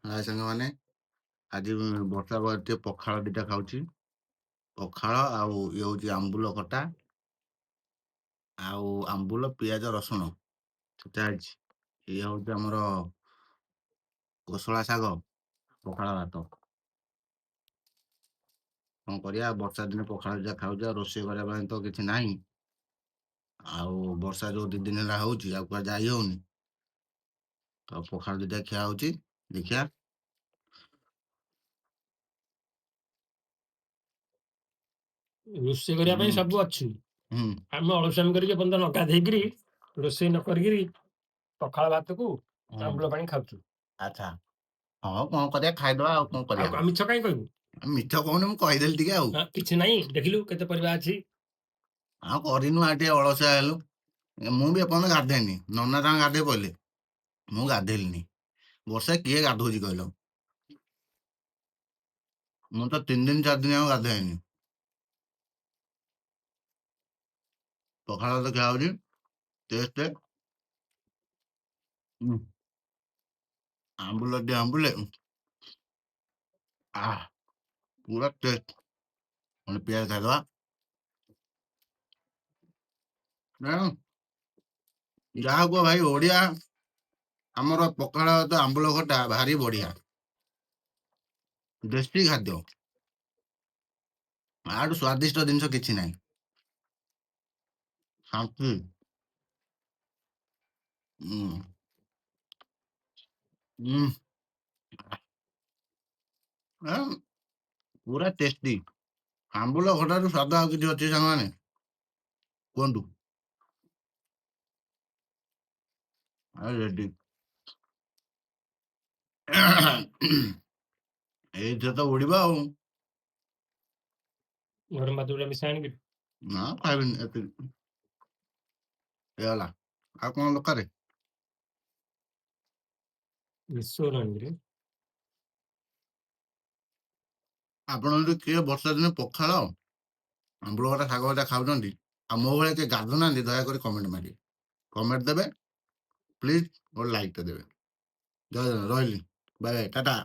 ହାଏ ସାଙ୍ଗମାନେ, ଆଜି ବର୍ଷା ପାଗରେ ଟିକେ ପଖାଳ ଦିଟା ଖାଉଛି। ପଖାଳ ଆଉ ଇଏ ହଉଛି ଆମ୍ବୁଲ ଖଟା ଆଉ ଆମ୍ବୁଲ, ପିଆଜ, ରସୁଣ ଛେଚା ହେଇଛି। ଇଏ ହଉଛି ଆମର କୋଶଳା ଶାଗ, ପଖାଳ ଭାତ। କଣ କରିବା, ବର୍ଷା ଦିନେ ପଖାଳ ଦିଟା ଖାଉଛି। ଆଉ ରୋଷେଇ କରିବା ପାଇଁ ତ କିଛି ନାହିଁ। ଆଉ ବର୍ଷା ଯୋଉ 2 ଦିନ ହେଲା ହଉଛି, ଆଉ କୁଆଡେ ଯାଇ ହଉନି। ତ ପଖାଳ ଦିଟା ଖିଆ ହଉଛି। ଦେଖିଆ। ରୋଷେଇ କରିବା ହୁଁ ପାଇଁ ସବୁ ଅଛି। ହୁଁ ଆମେ ଅଳସୁଆମି କରିକି ଏପର୍ଯ୍ୟନ୍ତ ନ ଗାଧେଇକିରି ରୋଷେଇ ନ କରିକିରି ପଖାଳ ଭାତକୁ ହୁଁ ଆମ୍ବୁଲ ପାଣି ଖାଉଛୁ। ଆଚ୍ଛା, ହଁ କଣ କରିବା, ଖାଇଦବା ଆଉ କଣ କରିବା। ଆଉ ମିଛ କାଇଁ କହିବୁ? ମିଛ କହୁନି, ମୁଁ କହିଦେଲି ଟିକେ ଆଉ। କିଛି ନାହିଁ, ଦେଖିଲୁ କେତେ ପରିବା ଅଛି। ଆଉ କରିନୁ, ଆଉ ଟିକେ ଅଳସୁଆ ହେଲୁ। ମୁଁ ବି ଏପର୍ଯ୍ୟନ୍ତ ଗାଧେଇନି। ନନା ତାଙ୍କ ଗାଧେଇ ପଇଲେ, ମୁଁ ଗାଧେଇଲିନି। ବର୍ଷା କିଏ ଗାଧଉଛି କହିଲ? ମୁଁ ତ 3 ଦିନ 4 ଦିନ ଆଉ ଗାଧେଇନି। ପଖାଳ ଭାତ ଖିଆ ହଉଛି। ଟେଷ୍ଟ। ଆମ୍ବୁଲ ଟିକେ ଆମ୍ବୁଲେ, ପୁରା ଟେଷ୍ଟ। ପୁଣି ପିଆଜ ଖାଇଦବା। ନା, ଯାହା କୁହ ଭାଇ, ଓଡିଆ ଆମର ପଖାଳ ଭାତ ଆମ୍ବୁଲ ଖଟା ଭାରି ବଢିଆ। ଦେଶୀ ଖାଦ୍ୟ, ଆଠୁ ସ୍ଵାଦିଷ୍ଟ ଜିନିଷ କିଛି ନାହିଁ। ଶାନ୍ତି। ହୁଁ ହୁଁ ପୁରା ଟେଷ୍ଟି। ଆମ୍ବୁଲ ଖଟାରୁ ସ୍ୱାଦ ଆଉ କିଛି ଅଛି ସାଙ୍ଗମାନେ? କୁହନ୍ତୁ। ରେଡି। ଏଇଥିରେ ତ ଉଡିବ ଆଉ। ଗରମ ଭାତ ଗୁଡା ମିଶା ଆଣିକି ନା, ଖାଇବିନି ଏତିକି। ହେଇଗଲା, ଆଉ କଣ ଦରକାର? ମିଶଉନାହାନ୍ତି। ଆପଣ ଯଦି କିଏ ବର୍ଷା ଦିନେ ପଖାଳ ଆମ୍ବୁଳ ଖଟା, ଶାଗ ଭଜା ଖାଉଛନ୍ତି, ଆଉ ମୋ ଭଳିଆ କିଏ ଗାଧୁନାହାନ୍ତି, ଦୟାକରି କମେଣ୍ଟ ମାରିବେ। କମେଣ୍ଟ ଦେବେ ପ୍ଲିଜ, ଗୋଟେ ଲାଇକ୍ ଟେ ଦେବେ। ଜୟ ଜଗନ୍ନାଥ, ରହିଲି। Bye bye, Tata.